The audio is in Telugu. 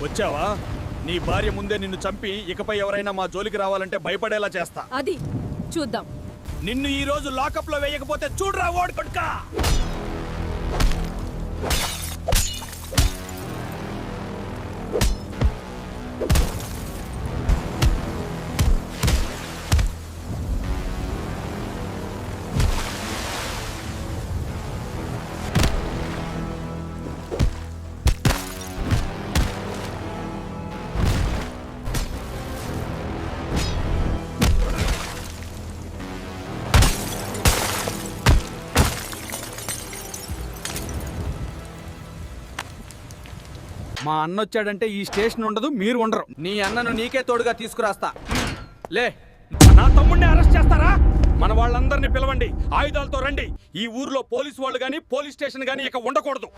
వచ్చావా? నీ భార్య ముందే నిన్ను చంపి ఇకపై ఎవరైనా మా జోలికి రావాలంటే భయపడేలా చేస్తా. అది చూద్దాం. నిన్ను ఈ రోజు లాకప్ లో వేయకపోతే చూడరా ఓడుకొడుకా. మా అన్న వచ్చాడంటే ఈ స్టేషన్ ఉండదు, మీరు ఉండరు. నీ అన్నను నీకే తోడుగా తీసుకురాస్తా. లే, నా తమ్ముడిని అరెస్ట్ చేస్తారా? మన వాళ్ళందరినీ పిలవండి, ఆయుధాలతో రండి. ఈ ఊర్లో పోలీసు వాళ్ళు గాని పోలీస్ స్టేషన్ గాని ఇక ఉండకూడదు.